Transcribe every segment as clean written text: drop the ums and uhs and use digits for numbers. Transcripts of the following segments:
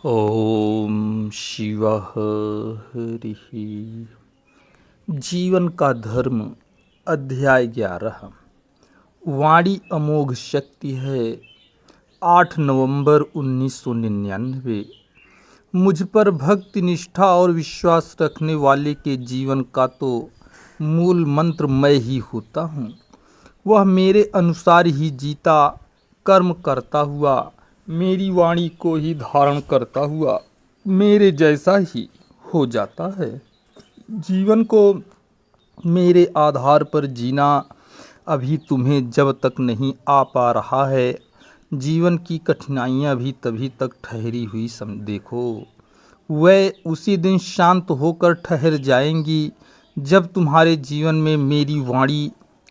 ओम शिवः हरिः। जीवन का धर्म अध्याय 11। वाणी अमोघ शक्ति है। 8 नवंबर 1999। मुझ पर भक्ति निष्ठा और विश्वास रखने वाले के जीवन का तो मूल मंत्र मैं ही होता हूँ। वह मेरे अनुसार ही जीता, कर्म करता हुआ, मेरी वाणी को ही धारण करता हुआ मेरे जैसा ही हो जाता है। जीवन को मेरे आधार पर जीना अभी तुम्हें जब तक नहीं आ पा रहा है, जीवन की कठिनाइयाँ भी तभी तक ठहरी हुई देखो। वह उसी दिन शांत होकर ठहर जाएंगी जब तुम्हारे जीवन में मेरी वाणी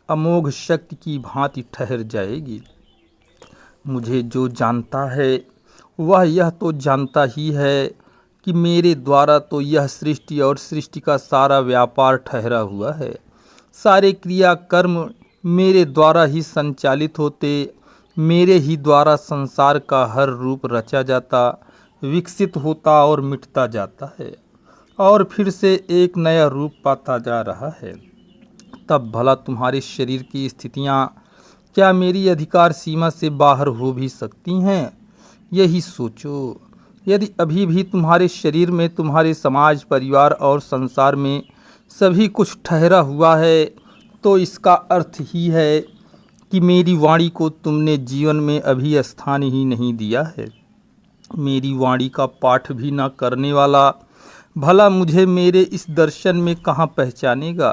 अमोघ शक्ति की भांति ठहर जाएगी। मुझे जो जानता है वह यह तो जानता ही है कि मेरे द्वारा तो यह सृष्टि और सृष्टि का सारा व्यापार ठहरा हुआ है। सारे क्रिया कर्म मेरे द्वारा ही संचालित होते, मेरे ही द्वारा संसार का हर रूप रचा जाता, विकसित होता और मिटता जाता है और फिर से एक नया रूप पाता जा रहा है। तब भला तुम्हारे शरीर की स्थितियाँ क्या मेरी अधिकार सीमा से बाहर हो भी सकती हैं? यही सोचो। यदि अभी भी तुम्हारे शरीर में, तुम्हारे समाज, परिवार और संसार में सभी कुछ ठहरा हुआ है, तो इसका अर्थ ही है कि मेरी वाणी को तुमने जीवन में अभी स्थान ही नहीं दिया है। मेरी वाणी का पाठ भी न करने वाला भला मुझे मेरे इस दर्शन में कहाँ पहचानेगा?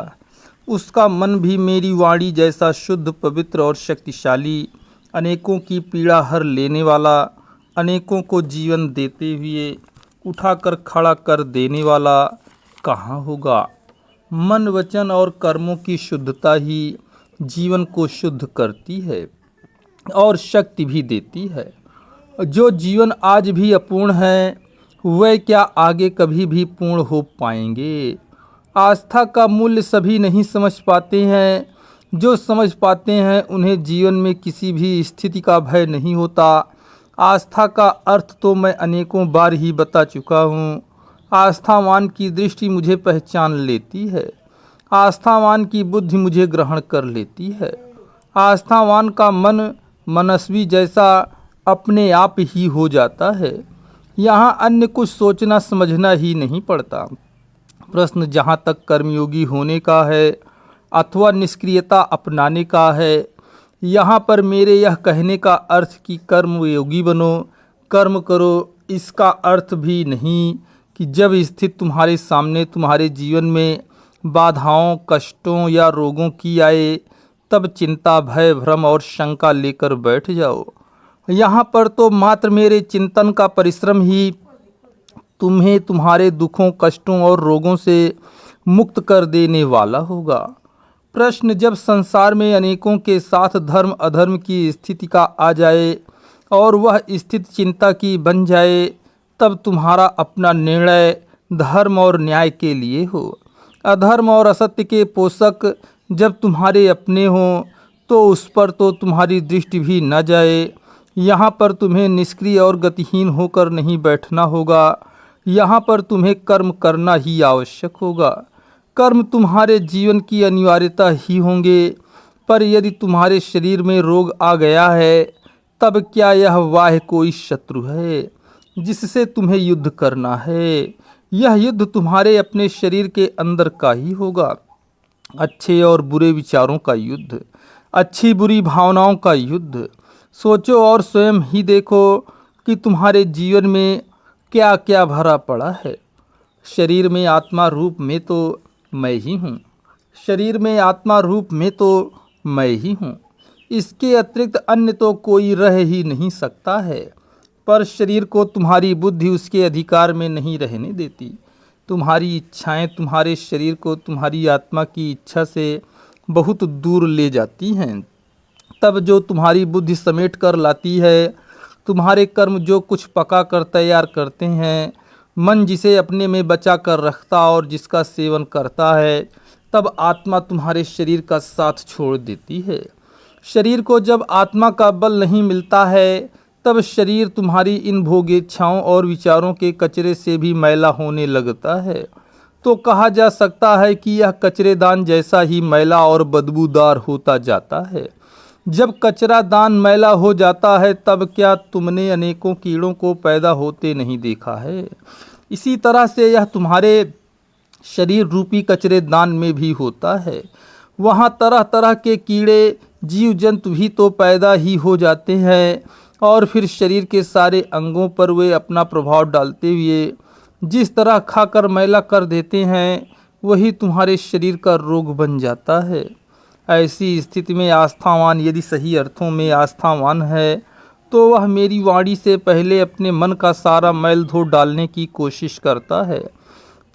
उसका मन भी मेरी वाणी जैसा शुद्ध, पवित्र और शक्तिशाली, अनेकों की पीड़ा हर लेने वाला, अनेकों को जीवन देते हुए उठाकर खड़ा कर देने वाला कहाँ होगा? मन, वचन और कर्मों की शुद्धता ही जीवन को शुद्ध करती है और शक्ति भी देती है। जो जीवन आज भी अपूर्ण है, वह क्या आगे कभी भी पूर्ण हो पाएंगे? आस्था का मूल्य सभी नहीं समझ पाते हैं। जो समझ पाते हैं उन्हें जीवन में किसी भी स्थिति का भय नहीं होता। आस्था का अर्थ तो मैं अनेकों बार ही बता चुका हूँ। आस्थावान की दृष्टि मुझे पहचान लेती है, आस्थावान की बुद्धि मुझे ग्रहण कर लेती है। आस्थावान का मन मनस्वी जैसा अपने आप ही हो जाता है। यहाँ अन्य कुछ सोचना समझना ही नहीं पड़ता। प्रश्न जहाँ तक कर्मयोगी होने का है अथवा निष्क्रियता अपनाने का है, यहाँ पर मेरे यह कहने का अर्थ कि कर्मयोगी बनो, कर्म करो, इसका अर्थ भी नहीं कि जब स्थिति तुम्हारे सामने, तुम्हारे जीवन में बाधाओं, कष्टों या रोगों की आए, तब चिंता, भय, भ्रम और शंका लेकर बैठ जाओ। यहाँ पर तो मात्र मेरे चिंतन का परिश्रम ही तुम्हें तुम्हारे दुखों, कष्टों और रोगों से मुक्त कर देने वाला होगा। प्रश्न जब संसार में अनेकों के साथ धर्म अधर्म की स्थिति का आ जाए और वह स्थिति चिंता की बन जाए, तब तुम्हारा अपना निर्णय धर्म और न्याय के लिए हो। अधर्म और असत्य के पोषक जब तुम्हारे अपने हों तो उस पर तो तुम्हारी दृष्टि भी न जाए। यहाँ पर तुम्हें निष्क्रिय और गतिहीन होकर नहीं बैठना होगा। यहाँ पर तुम्हें कर्म करना ही आवश्यक होगा। कर्म तुम्हारे जीवन की अनिवार्यता ही होंगे। पर यदि तुम्हारे शरीर में रोग आ गया है, तब क्या यह बाह्य कोई शत्रु है जिससे तुम्हें युद्ध करना है? यह युद्ध तुम्हारे अपने शरीर के अंदर का ही होगा। अच्छे और बुरे विचारों का युद्ध, अच्छी बुरी भावनाओं का युद्ध। सोचो और स्वयं ही देखो कि तुम्हारे जीवन में क्या क्या भरा पड़ा है। शरीर में आत्मा रूप में तो मैं ही हूँ, शरीर में आत्मा रूप में तो मैं ही हूँ। इसके अतिरिक्त अन्य तो कोई रह ही नहीं सकता है। पर शरीर को तुम्हारी बुद्धि उसके अधिकार में नहीं रहने देती। तुम्हारी इच्छाएं तुम्हारे शरीर को तुम्हारी आत्मा की इच्छा से बहुत दूर ले जाती हैं। तब जो तुम्हारी बुद्धि समेट कर लाती है, तुम्हारे कर्म जो कुछ पका कर तैयार करते हैं, मन जिसे अपने में बचा कर रखता और जिसका सेवन करता है, तब आत्मा तुम्हारे शरीर का साथ छोड़ देती है। शरीर को जब आत्मा का बल नहीं मिलता है, तब शरीर तुम्हारी इन भोगेच्छाओं और विचारों के कचरे से भी मैला होने लगता है। तो कहा जा सकता है कि यह कचरेदान जैसा ही मैला और बदबूदार होता जाता है। जब कचरा दान मैला हो जाता है तब क्या तुमने अनेकों कीड़ों को पैदा होते नहीं देखा है? इसी तरह से यह तुम्हारे शरीर रूपी कचरे दान में भी होता है। वहाँ तरह तरह के कीड़े जीव जंतु भी तो पैदा ही हो जाते हैं और फिर शरीर के सारे अंगों पर वे अपना प्रभाव डालते हुए जिस तरह खाकर मैला कर देते हैं वही तुम्हारे शरीर का रोग बन जाता है। ऐसी स्थिति में आस्थावान यदि सही अर्थों में आस्थावान है तो वह मेरी वाणी से पहले अपने मन का सारा मैल धो डालने की कोशिश करता है।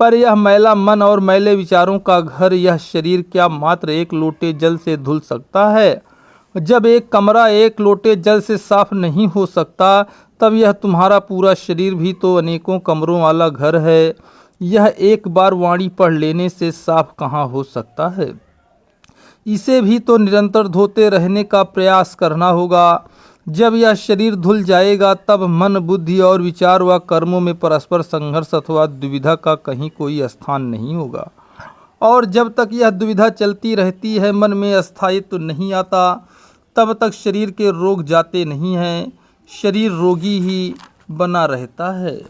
पर यह मैला मन और मैले विचारों का घर यह शरीर क्या मात्र एक लोटे जल से धुल सकता है? जब एक कमरा एक लोटे जल से साफ नहीं हो सकता तब यह तुम्हारा पूरा शरीर भी तो अनेकों कमरों वाला घर है। यह एक बार वाणी पढ़ लेने से साफ कहाँ हो सकता है? इसे भी तो निरंतर धोते रहने का प्रयास करना होगा। जब यह शरीर धुल जाएगा तब मन बुद्धि और विचार व कर्मों में परस्पर संघर्ष अथवा दुविधा का कहीं कोई स्थान नहीं होगा। और जब तक यह दुविधा चलती रहती है, मन में अस्थायित्व नहीं आता, तब तक शरीर के रोग जाते नहीं हैं, शरीर रोगी ही बना रहता है।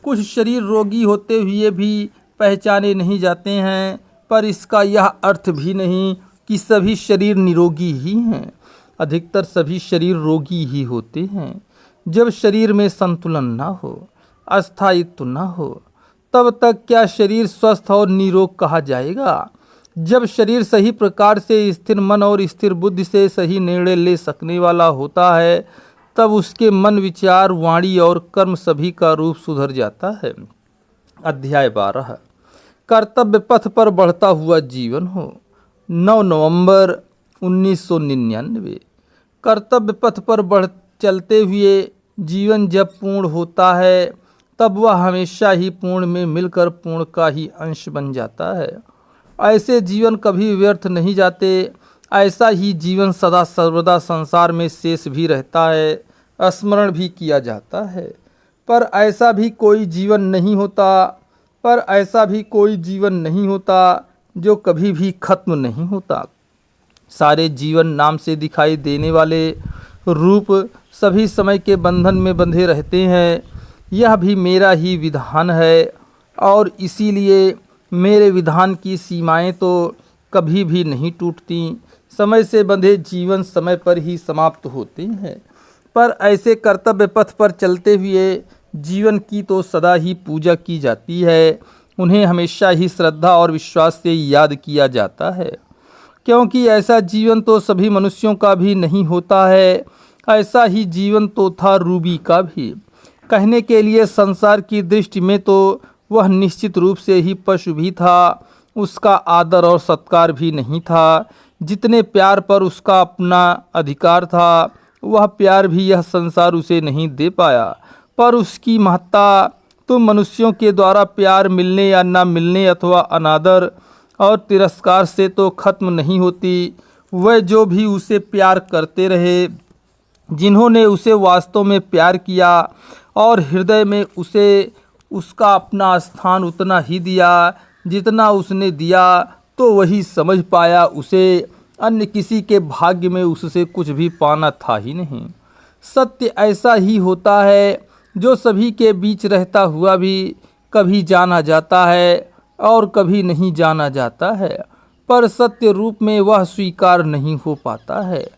कुछ शरीर रोगी होते हुए भी पहचाने नहीं जाते हैं, पर इसका यह अर्थ भी नहीं कि सभी शरीर निरोगी ही हैं। अधिकतर सभी शरीर रोगी ही होते हैं। जब शरीर में संतुलन ना हो, अस्थायित्व ना हो, तब तक क्या शरीर स्वस्थ और निरोग कहा जाएगा? जब शरीर सही प्रकार से स्थिर मन और स्थिर बुद्धि से सही निर्णय ले सकने वाला होता है तब उसके मन, विचार, वाणी और कर्म सभी का रूप सुधर जाता है। अध्याय 12 कर्तव्य पथ पर बढ़ता हुआ जीवन हो। 9 नवंबर 1999। कर्तव्य पथ पर चलते हुए जीवन जब पूर्ण होता है तब वह हमेशा ही पूर्ण में मिलकर पूर्ण का ही अंश बन जाता है। ऐसे जीवन कभी व्यर्थ नहीं जाते। ऐसा ही जीवन सदा सर्वदा संसार में शेष भी रहता है, स्मरण भी किया जाता है। पर ऐसा भी कोई जीवन नहीं होता जो कभी भी खत्म नहीं होता। सारे जीवन नाम से दिखाई देने वाले रूप सभी समय के बंधन में बंधे रहते हैं। यह भी मेरा ही विधान है और इसीलिए मेरे विधान की सीमाएं तो कभी भी नहीं टूटती। समय से बंधे जीवन समय पर ही समाप्त होते हैं। पर ऐसे कर्तव्य पथ पर चलते हुए जीवन की तो सदा ही पूजा की जाती है। उन्हें हमेशा ही श्रद्धा और विश्वास से याद किया जाता है, क्योंकि ऐसा जीवन तो सभी मनुष्यों का भी नहीं होता है। ऐसा ही जीवन तो था रूबी का भी। कहने के लिए संसार की दृष्टि में तो वह निश्चित रूप से ही पशु भी था। उसका आदर और सत्कार भी नहीं था। जितने प्यार पर उसका अपना अधिकार था वह प्यार भी यह संसार उसे नहीं दे पाया। पर उसकी महत्ता तो मनुष्यों के द्वारा प्यार मिलने या न मिलने अथवा अनादर और तिरस्कार से तो खत्म नहीं होती। वह जो भी उसे प्यार करते रहे, जिन्होंने उसे वास्तव में प्यार किया और हृदय में उसे उसका अपना स्थान उतना ही दिया जितना उसने दिया, तो वही समझ पाया उसे अन्य किसी के भाग्य में उससे कुछ भी पाना था ही नहीं। सत्य ऐसा ही होता है जो सभी के बीच रहता हुआ भी कभी जाना जाता है और कभी नहीं जाना जाता है, पर सत्य रूप में वह स्वीकार नहीं हो पाता है।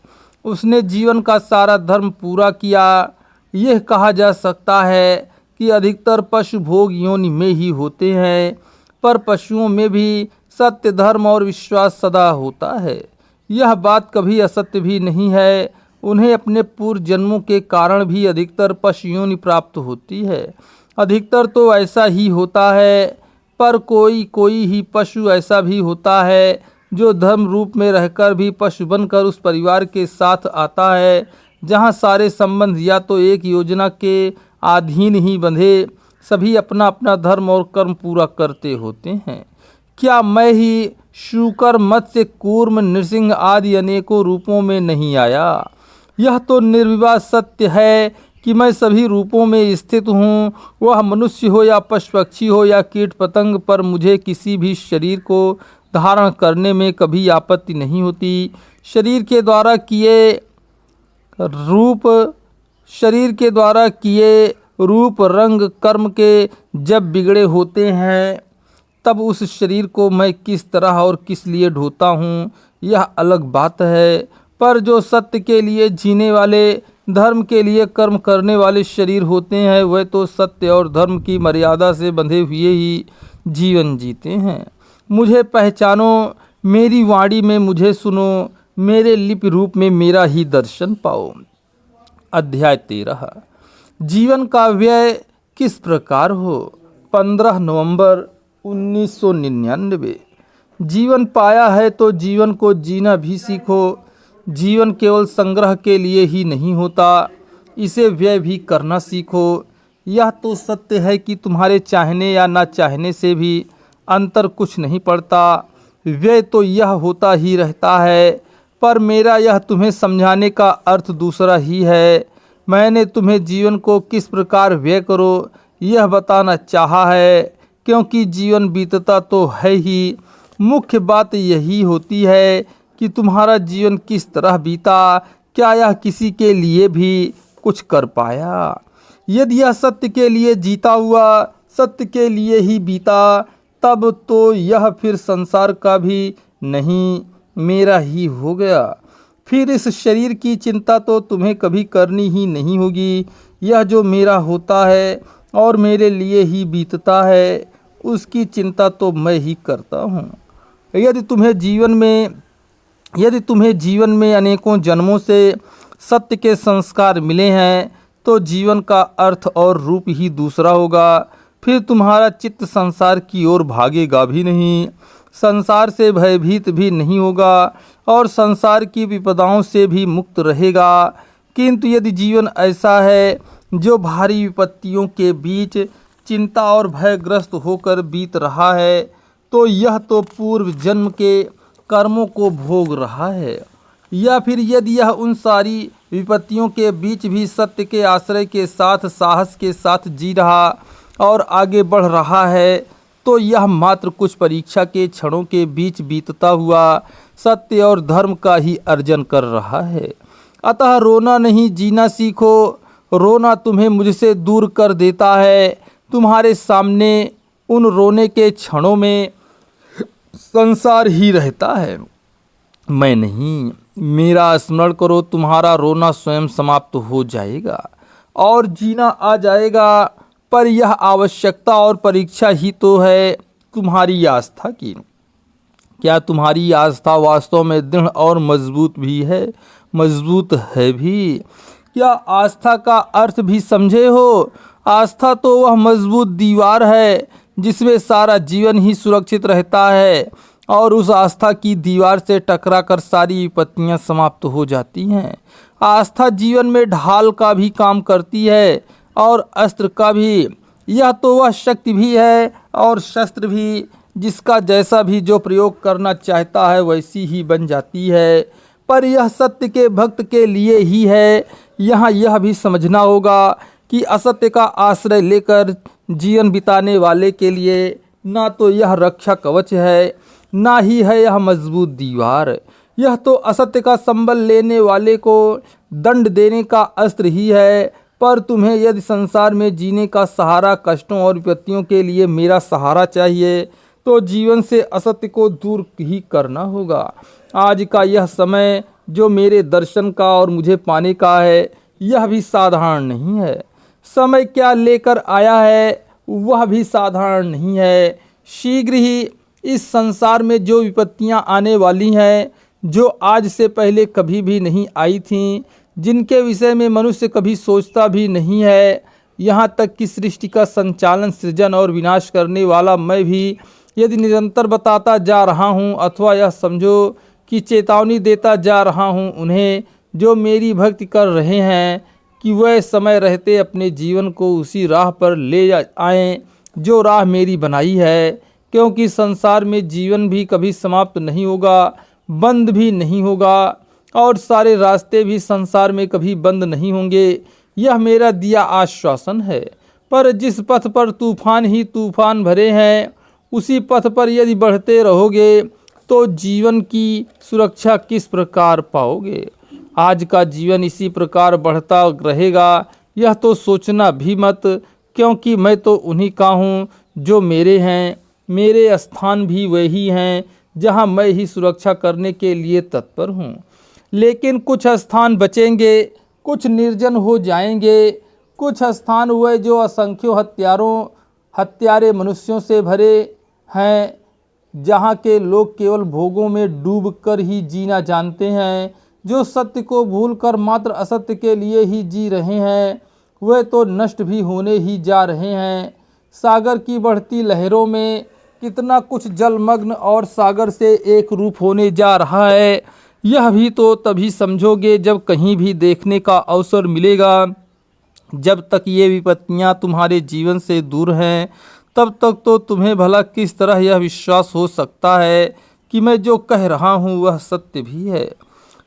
उसने जीवन का सारा धर्म पूरा किया। यह कहा जा सकता है कि अधिकतर पशु भोग योनि में ही होते हैं, पर पशुओं में भी सत्य, धर्म और विश्वास सदा होता है। यह बात कभी असत्य भी नहीं है। उन्हें अपने पूर्व जन्मों के कारण भी अधिकतर पशु योनि प्राप्त होती है। अधिकतर तो ऐसा ही होता है, पर कोई कोई ही पशु ऐसा भी होता है जो धर्म रूप में रहकर भी पशु बनकर उस परिवार के साथ आता है जहाँ सारे संबंध या तो एक योजना के अधीन ही बंधे सभी अपना अपना धर्म और कर्म पूरा करते होते हैं। क्या मैं ही शूकर, मत्स्य, कूर्म, नृसिंह आदि अनेकों रूपों में नहीं आया? यह तो निर्विवाद सत्य है कि मैं सभी रूपों में स्थित हूँ, वह मनुष्य हो या पशु पक्षी हो या कीट पतंग, पर मुझे किसी भी शरीर को धारण करने में कभी आपत्ति नहीं होती। शरीर के द्वारा किए रूप रंग कर्म के जब बिगड़े होते हैं, तब उस शरीर को मैं किस तरह और किस लिए ढोता हूँ, यह अलग बात है। पर जो सत्य के लिए जीने वाले, धर्म के लिए कर्म करने वाले शरीर होते हैं, वह तो सत्य और धर्म की मर्यादा से बंधे हुए ही जीवन जीते हैं। मुझे पहचानो, मेरी वाणी में मुझे सुनो, मेरे लिपि रूप में मेरा ही दर्शन पाओ। अध्याय 13। जीवन का व्यय किस प्रकार हो। 15 नवंबर 1999। जीवन पाया है तो जीवन को जीना भी सीखो। जीवन केवल संग्रह के लिए ही नहीं होता, इसे व्यय भी करना सीखो। यह तो सत्य है कि तुम्हारे चाहने या ना चाहने से भी अंतर कुछ नहीं पड़ता, व्यय तो यह होता ही रहता है। पर मेरा यह तुम्हें समझाने का अर्थ दूसरा ही है। मैंने तुम्हें जीवन को किस प्रकार व्यय करो यह बताना चाहा है, क्योंकि जीवन बीतता तो है ही। मुख्य बात यही होती है कि तुम्हारा जीवन किस तरह बीता, क्या यह किसी के लिए भी कुछ कर पाया। यदि यह सत्य के लिए जीता हुआ, सत्य के लिए ही बीता, तब तो यह फिर संसार का भी नहीं, मेरा ही हो गया। फिर इस शरीर की चिंता तो तुम्हें कभी करनी ही नहीं होगी। यह जो मेरा होता है और मेरे लिए ही बीतता है, उसकी चिंता तो मैं ही करता हूँ। यदि तुम्हें जीवन में अनेकों जन्मों से सत्य के संस्कार मिले हैं, तो जीवन का अर्थ और रूप ही दूसरा होगा। फिर तुम्हारा चित्त संसार की ओर भागेगा भी नहीं, संसार से भयभीत भी नहीं होगा और संसार की विपदाओं से भी मुक्त रहेगा। किंतु यदि जीवन ऐसा है जो भारी विपत्तियों के बीच चिंता और भयग्रस्त होकर बीत रहा है, तो यह तो पूर्व जन्म के कर्मों को भोग रहा है। या फिर यदि यह उन सारी विपत्तियों के बीच भी सत्य के आश्रय के साथ साहस के साथ जी रहा और आगे बढ़ रहा है, तो यह मात्र कुछ परीक्षा के क्षणों के बीच बीतता हुआ सत्य और धर्म का ही अर्जन कर रहा है। अतः रोना नहीं, जीना सीखो। रोना तुम्हें मुझसे दूर कर देता है। तुम्हारे सामने उन रोने के क्षणों में संसार ही रहता है, मैं नहीं। मेरा स्मरण करो, तुम्हारा रोना स्वयं समाप्त हो जाएगा और जीना आ जाएगा। पर यह आवश्यकता और परीक्षा ही तो है तुम्हारी आस्था की। क्या तुम्हारी आस्था वास्तव में दृढ़ और मजबूत भी है? मजबूत है भी? क्या आस्था का अर्थ भी समझे हो? आस्था तो वह मजबूत दीवार है जिसमें सारा जीवन ही सुरक्षित रहता है, और उस आस्था की दीवार से टकराकर सारी विपत्तियां समाप्त हो जाती हैं। आस्था जीवन में ढाल का भी काम करती है और अस्त्र का भी। यह तो वह शक्ति भी है और शस्त्र भी, जिसका जैसा भी जो प्रयोग करना चाहता है वैसी ही बन जाती है। पर यह सत्य के भक्त के लिए ही है। यहाँ यह भी समझना होगा कि असत्य का आश्रय लेकर जीवन बिताने वाले के लिए ना तो यह रक्षा कवच है, ना ही है यह मजबूत दीवार। यह तो असत्य का संबल लेने वाले को दंड देने का अस्त्र ही है। पर तुम्हें यदि संसार में जीने का सहारा कष्टों और विपत्तियों के लिए मेरा सहारा चाहिए, तो जीवन से असत्य को दूर ही करना होगा। आज का यह समय जो मेरे दर्शन का और मुझे पाने का है, यह भी साधारण नहीं है। समय क्या लेकर आया है वह भी साधारण नहीं है। शीघ्र ही इस संसार में जो विपत्तियां आने वाली हैं, जो आज से पहले कभी भी नहीं आई थीं, जिनके विषय में मनुष्य कभी सोचता भी नहीं है, यहाँ तक कि सृष्टि का संचालन, सृजन और विनाश करने वाला मैं भी यदि निरंतर बताता जा रहा हूँ, अथवा यह समझो कि चेतावनी देता जा रहा हूँ उन्हें जो मेरी भक्ति कर रहे हैं, कि वह समय रहते अपने जीवन को उसी राह पर ले आएं जो राह मेरी बनाई है। क्योंकि संसार में जीवन भी कभी समाप्त नहीं होगा, बंद भी नहीं होगा, और सारे रास्ते भी संसार में कभी बंद नहीं होंगे। यह मेरा दिया आश्वासन है। पर जिस पथ पर तूफान ही तूफान भरे हैं, उसी पथ पर यदि बढ़ते रहोगे तो जीवन की सुरक्षा किस प्रकार पाओगे। आज का जीवन इसी प्रकार बढ़ता रहेगा, यह तो सोचना भी मत, क्योंकि मैं तो उन्हीं का हूँ जो मेरे हैं। मेरे स्थान भी वही हैं जहाँ मैं ही सुरक्षा करने के लिए तत्पर हूँ। लेकिन कुछ स्थान बचेंगे, कुछ निर्जन हो जाएंगे, कुछ स्थान हुए जो असंख्यों हत्यारे मनुष्यों से भरे हैं, जहाँ के लोग केवल भोगों में डूबकर ही जीना जानते हैं, जो सत्य को भूलकर मात्र असत्य के लिए ही जी रहे हैं, वे तो नष्ट भी होने ही जा रहे हैं। सागर की बढ़ती लहरों में कितना कुछ जलमग्न और सागर से एक रूप होने जा रहा है, यह भी तो तभी समझोगे जब कहीं भी देखने का अवसर मिलेगा। जब तक ये विपत्तियां तुम्हारे जीवन से दूर हैं, तब तक तो तुम्हें भला किस तरह यह विश्वास हो सकता है कि मैं जो कह रहा हूँ वह सत्य भी है।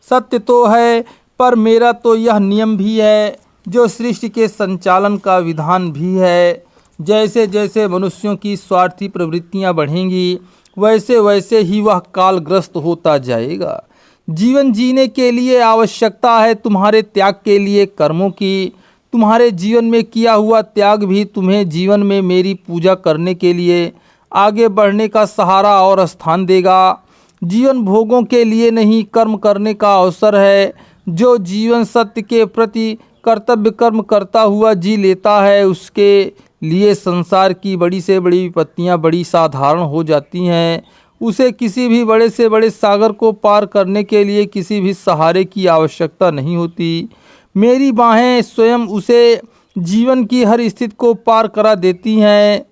सत्य तो है, पर मेरा तो यह नियम भी है जो सृष्टि के संचालन का विधान भी है। जैसे जैसे मनुष्यों की स्वार्थी प्रवृत्तियां बढ़ेंगी, वैसे वैसे ही वह कालग्रस्त होता जाएगा। जीवन जीने के लिए आवश्यकता है तुम्हारे त्याग के लिए कर्मों की। तुम्हारे जीवन में किया हुआ त्याग भी तुम्हें जीवन में मेरी पूजा करने के लिए आगे बढ़ने का सहारा और स्थान देगा। जीवन भोगों के लिए नहीं, कर्म करने का अवसर है। जो जीवन सत्य के प्रति कर्तव्य कर्म करता हुआ जी लेता है, उसके लिए संसार की बड़ी से बड़ी विपत्तियां बड़ी साधारण हो जाती हैं। उसे किसी भी बड़े से बड़े सागर को पार करने के लिए किसी भी सहारे की आवश्यकता नहीं होती। मेरी बाहें स्वयं उसे जीवन की हर स्थिति को पार करा देती हैं।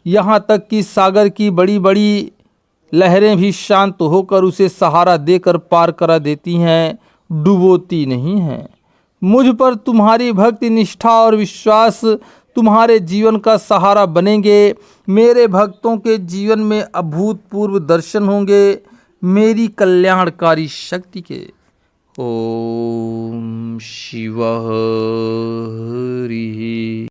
यहाँ तक कि सागर की बड़ी बड़ी लहरें भी शांत होकर उसे सहारा देकर पार करा देती हैं, डुबोती नहीं हैं। मुझ पर तुम्हारी भक्ति, निष्ठा और विश्वास तुम्हारे जीवन का सहारा बनेंगे। मेरे भक्तों के जीवन में अभूतपूर्व दर्शन होंगे मेरी कल्याणकारी शक्ति के। ओम शिवः हरिः।